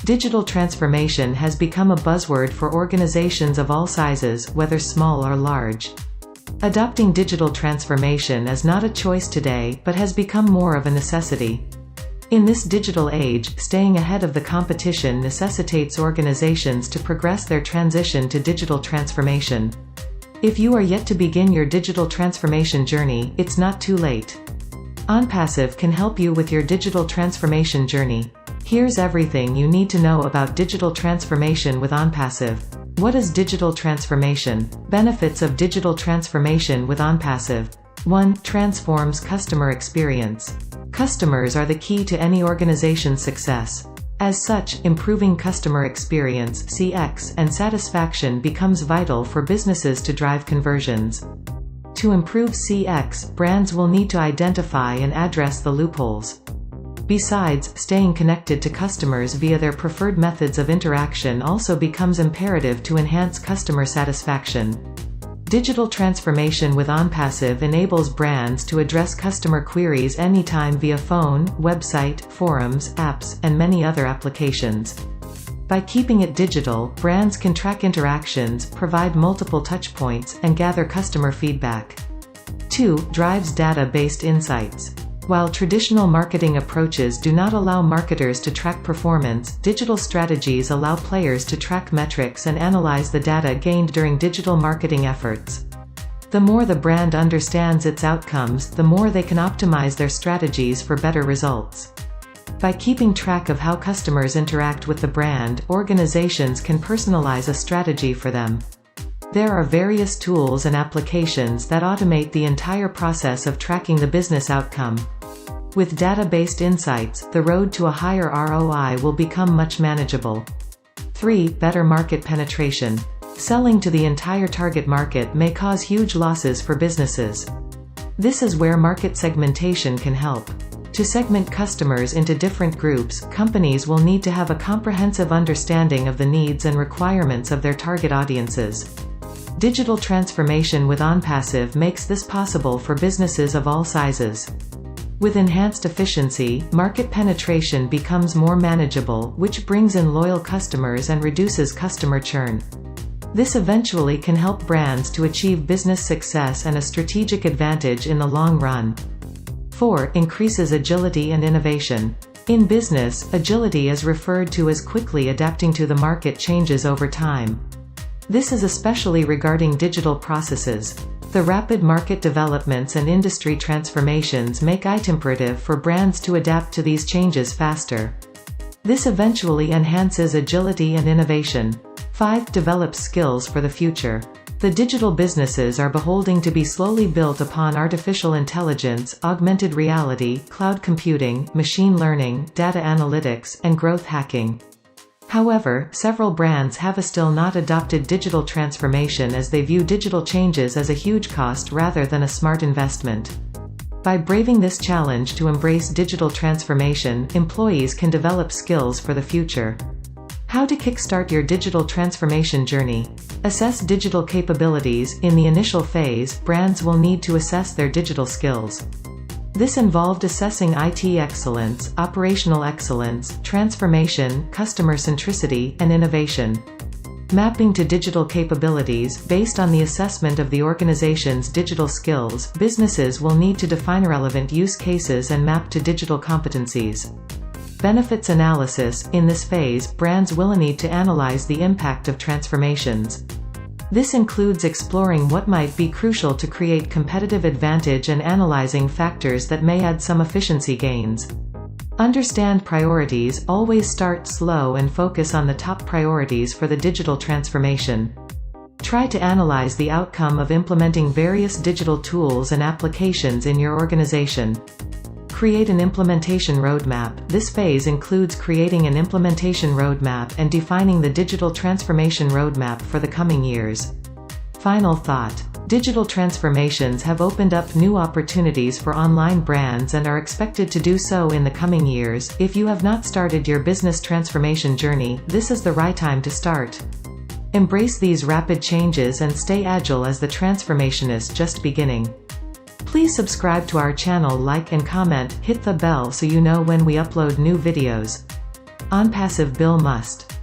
Digital transformation has become a buzzword for organizations of all sizes, whether small or large. Adopting digital transformation is not a choice today, but has become more of a necessity. In this digital age, staying ahead of the competition necessitates organizations to progress their transition to digital transformation. If you are yet to begin your digital transformation journey, it's not too late. Onpassive can help you with your digital transformation journey. Here's everything you need to know about digital transformation with Onpassive. What is digital transformation? Benefits of digital transformation with Onpassive. 1. Transforms customer experience. Customers are the key to any organization's success. As such, improving customer experience (CX) and satisfaction becomes vital for businesses to drive conversions. To improve CX, brands will need to identify and address the loopholes. Besides, staying connected to customers via their preferred methods of interaction also becomes imperative to enhance customer satisfaction. Digital transformation with Onpassive enables brands to address customer queries anytime via phone, website, forums, apps, and many other applications. By keeping it digital, brands can track interactions, provide multiple touchpoints, and gather customer feedback. 2. Drives data-based insights. While traditional marketing approaches do not allow marketers to track performance, digital strategies allow players to track metrics and analyze the data gained during digital marketing efforts. The more the brand understands its outcomes, the more they can optimize their strategies for better results. By keeping track of how customers interact with the brand, organizations can personalize a strategy for them. There are various tools and applications that automate the entire process of tracking the business outcome. With data-based insights, the road to a higher ROI will become much manageable. 3. Better market penetration. Selling to the entire target market may cause huge losses for businesses. This is where market segmentation can help. To segment customers into different groups, companies will need to have a comprehensive understanding of the needs and requirements of their target audiences. Digital transformation with Onpassive makes this possible for businesses of all sizes. With enhanced efficiency, market penetration becomes more manageable, which brings in loyal customers and reduces customer churn. This eventually can help brands to achieve business success and a strategic advantage in the long run. 4. Increases agility and innovation. In business, agility is referred to as quickly adapting to the market changes over time. This is especially regarding digital processes. The rapid market developments and industry transformations make it imperative for brands to adapt to these changes faster. This eventually enhances agility and innovation. 5. Develops skills for the future. The digital businesses are beholding to be slowly built upon artificial intelligence, augmented reality, cloud computing, machine learning, data analytics, and growth hacking. However, several brands have still not adopted digital transformation as they view digital changes as a huge cost rather than a smart investment. By braving this challenge to embrace digital transformation, employees can develop skills for the future. How to kickstart your digital transformation journey. Assess digital capabilities. In the initial phase, brands will need to assess their digital skills. This involved assessing IT excellence, operational excellence, transformation, customer centricity, and innovation. Mapping to digital capabilities. Based on the assessment of the organization's digital skills, businesses will need to define relevant use cases and map to digital competencies. Benefits analysis. In this phase, brands will need to analyze the impact of transformations. This includes exploring what might be crucial to create competitive advantage and analyzing factors that may add some efficiency gains. Understand priorities. Always start slow and focus on the top priorities for the digital transformation. Try to analyze the outcome of implementing various digital tools and applications in your organization. Create an implementation roadmap. This phase includes creating an implementation roadmap and defining the digital transformation roadmap for the coming years. Final thought. Digital transformations have opened up new opportunities for online brands and are expected to do so in the coming years. If you have not started your business transformation journey, this is the right time to start. Embrace these rapid changes and stay agile as the transformation is just beginning. Please subscribe to our channel, like and comment, hit the bell so you know when we upload new videos. Onpassive bill must.